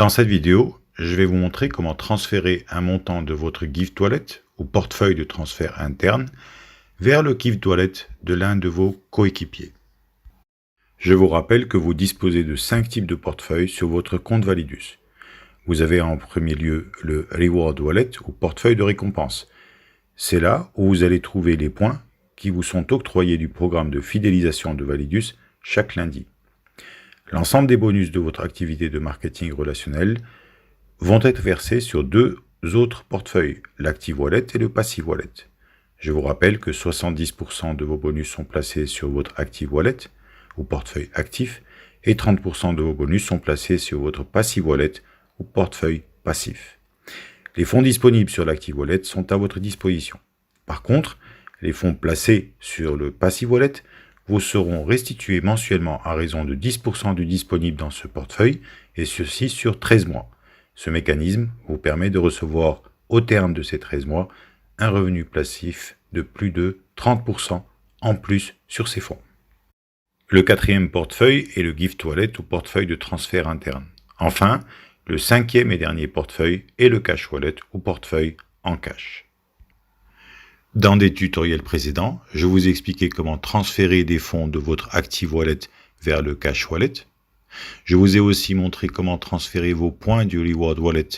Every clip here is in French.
Dans cette vidéo, je vais vous montrer comment transférer un montant de votre Gift Wallet ou portefeuille de transfert interne vers le Gift Wallet de l'un de vos coéquipiers. Je vous rappelle que vous disposez de 5 types de portefeuilles sur votre compte Validus. Vous avez en premier lieu le Reward Wallet ou portefeuille de récompense. C'est là où vous allez trouver les points qui vous sont octroyés du programme de fidélisation de Validus chaque lundi. L'ensemble des bonus de votre activité de marketing relationnel vont être versés sur deux autres portefeuilles, l'Active Wallet et le Passive Wallet. Je vous rappelle que 70% de vos bonus sont placés sur votre Active Wallet ou portefeuille actif et 30% de vos bonus sont placés sur votre Passive Wallet ou portefeuille passif. Les fonds disponibles sur l'Active Wallet sont à votre disposition. Par contre, les fonds placés sur le Passive Wallet vous seront restitués mensuellement à raison de 10% du disponible dans ce portefeuille, et ceci sur 13 mois. Ce mécanisme vous permet de recevoir, au terme de ces 13 mois, un revenu passif de plus de 30% en plus sur ces fonds. Le quatrième portefeuille est le Gift Wallet ou portefeuille de transfert interne. Enfin, le cinquième et dernier portefeuille est le Cash Wallet ou portefeuille en cash. Dans des tutoriels précédents, je vous ai expliqué comment transférer des fonds de votre Active Wallet vers le Cash Wallet. Je vous ai aussi montré comment transférer vos points du Reward Wallet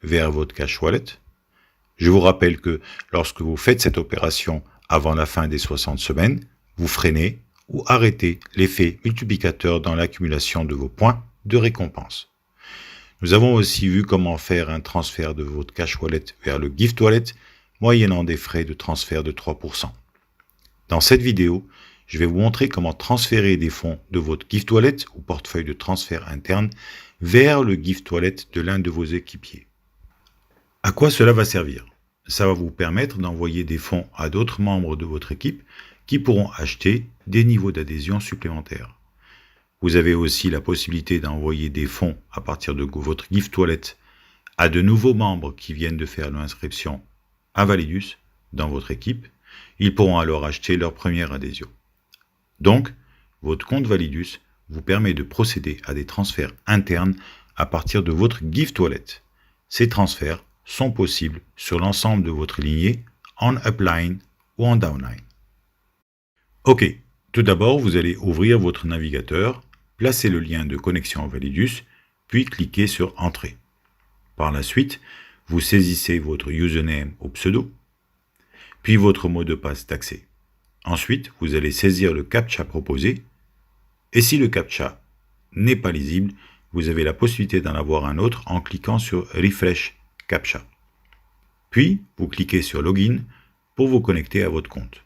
vers votre Cash Wallet. Je vous rappelle que lorsque vous faites cette opération avant la fin des 60 semaines, vous freinez ou arrêtez l'effet multiplicateur dans l'accumulation de vos points de récompense. Nous avons aussi vu comment faire un transfert de votre Cash Wallet vers le Gift Wallet moyennant des frais de transfert de 3%. Dans cette vidéo, je vais vous montrer comment transférer des fonds de votre Gift Wallet ou portefeuille de transfert interne vers le Gift Wallet de l'un de vos équipiers. À quoi cela va servir? Ça va vous permettre d'envoyer des fonds à d'autres membres de votre équipe qui pourront acheter des niveaux d'adhésion supplémentaires. Vous avez aussi la possibilité d'envoyer des fonds à partir de votre Gift Wallet à de nouveaux membres qui viennent de faire l'inscription à Validus dans votre équipe. Ils pourront alors acheter leur première adhésion. Donc, votre compte Validus vous permet de procéder à des transferts internes à partir de votre Gift Wallet. Ces transferts sont possibles sur l'ensemble de votre lignée en upline ou en downline. Ok, tout d'abord, vous allez ouvrir votre navigateur, placer le lien de connexion à Validus, puis cliquer sur Entrée. Par la suite, vous saisissez votre username ou pseudo, puis votre mot de passe d'accès. Ensuite, vous allez saisir le CAPTCHA proposé, et si le CAPTCHA n'est pas lisible, vous avez la possibilité d'en avoir un autre en cliquant sur Refresh CAPTCHA. Puis, vous cliquez sur Login pour vous connecter à votre compte.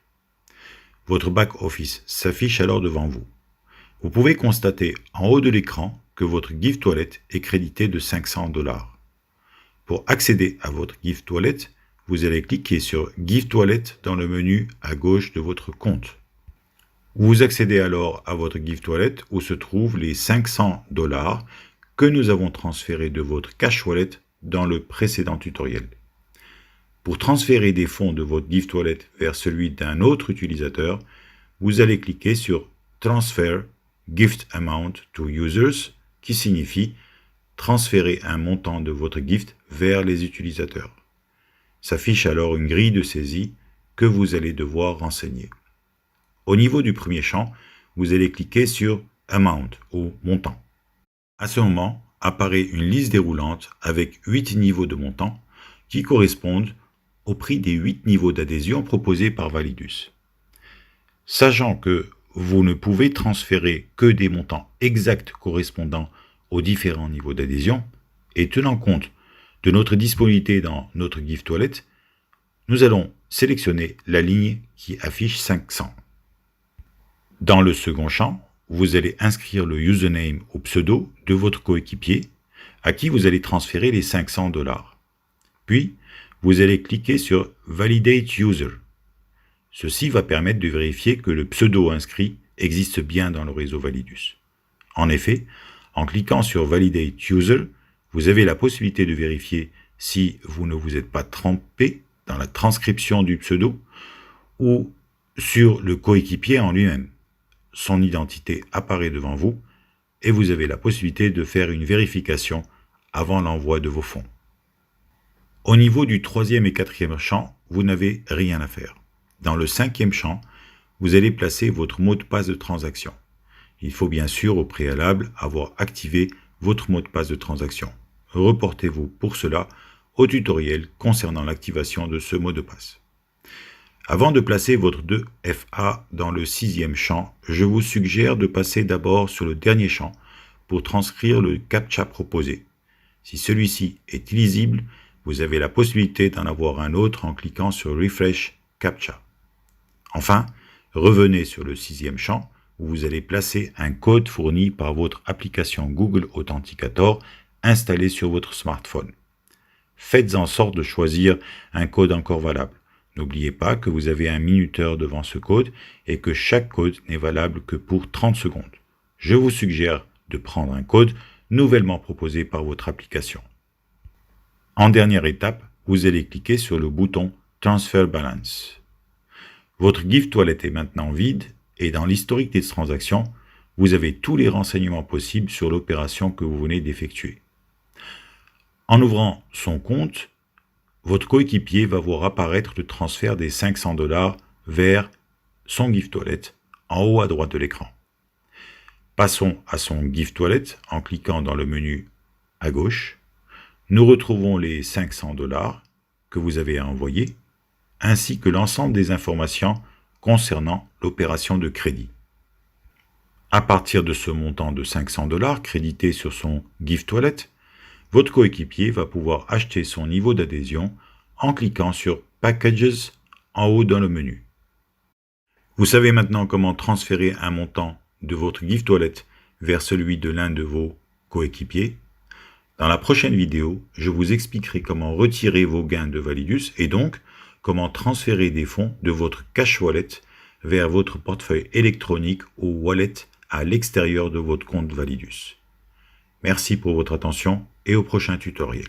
Votre back-office s'affiche alors devant vous. Vous pouvez constater en haut de l'écran que votre Gift Wallet est crédité de $500. Pour accéder à votre Gift Wallet, vous allez cliquer sur Gift Wallet dans le menu à gauche de votre compte. Vous accédez alors à votre Gift Wallet où se trouvent les $500 que nous avons transférés de votre Cash Wallet dans le précédent tutoriel. Pour transférer des fonds de votre Gift Wallet vers celui d'un autre utilisateur, vous allez cliquer sur Transfer Gift Amount to Users, qui signifie transférer un montant de votre gift vers les utilisateurs. S'affiche alors une grille de saisie que vous allez devoir renseigner. Au niveau du premier champ, vous allez cliquer sur Amount ou montant. À ce moment, apparaît une liste déroulante avec 8 niveaux de montants qui correspondent au prix des 8 niveaux d'adhésion proposés par Validus. Sachant que vous ne pouvez transférer que des montants exacts correspondant aux différents niveaux d'adhésion, et tenant compte de notre disponibilité dans notre Gift Wallet, nous allons sélectionner la ligne qui affiche 500. Dans le second champ, vous allez inscrire le username ou pseudo de votre coéquipier à qui vous allez transférer les $500. Puis, vous allez cliquer sur Validate User. Ceci va permettre de vérifier que le pseudo inscrit existe bien dans le réseau Validus. En effet, en cliquant sur Validate User, vous avez la possibilité de vérifier si vous ne vous êtes pas trompé dans la transcription du pseudo ou sur le coéquipier en lui-même. Son identité apparaît devant vous et vous avez la possibilité de faire une vérification avant l'envoi de vos fonds. Au niveau du troisième et quatrième champ, vous n'avez rien à faire. Dans le cinquième champ, vous allez placer votre mot de passe de transaction. Il faut bien sûr au préalable avoir activé votre mot de passe de transaction. Reportez-vous pour cela au tutoriel concernant l'activation de ce mot de passe. Avant de placer votre 2FA dans le sixième champ, je vous suggère de passer d'abord sur le dernier champ pour transcrire le CAPTCHA proposé. Si celui-ci est illisible, vous avez la possibilité d'en avoir un autre en cliquant sur Refresh CAPTCHA. Enfin, revenez sur le sixième champ où vous allez placer un code fourni par votre application Google Authenticator installée sur votre smartphone. Faites en sorte de choisir un code encore valable. N'oubliez pas que vous avez un minuteur devant ce code et que chaque code n'est valable que pour 30 secondes. Je vous suggère de prendre un code nouvellement proposé par votre application. En dernière étape, vous allez cliquer sur le bouton Transfer Balance. Votre Gift Wallet est maintenant vide et dans l'historique des transactions, vous avez tous les renseignements possibles sur l'opération que vous venez d'effectuer. En ouvrant son compte, votre coéquipier va voir apparaître le transfert des 500 $ vers son Gift Wallet en haut à droite de l'écran. Passons à son Gift Wallet en cliquant dans le menu à gauche. Nous retrouvons les 500 $ que vous avez envoyés ainsi que l'ensemble des informations concernant l'opération de crédit. À partir de ce montant de 500 $ crédité sur son Gift Wallet, votre coéquipier va pouvoir acheter son niveau d'adhésion en cliquant sur Packages en haut dans le menu. Vous savez maintenant comment transférer un montant de votre Gift Wallet vers celui de l'un de vos coéquipiers. Dans la prochaine vidéo, je vous expliquerai comment retirer vos gains de Validus et donc comment transférer des fonds de votre Cash Wallet vers votre portefeuille électronique ou wallet à l'extérieur de votre compte Validus. Merci pour votre attention et au prochain tutoriel.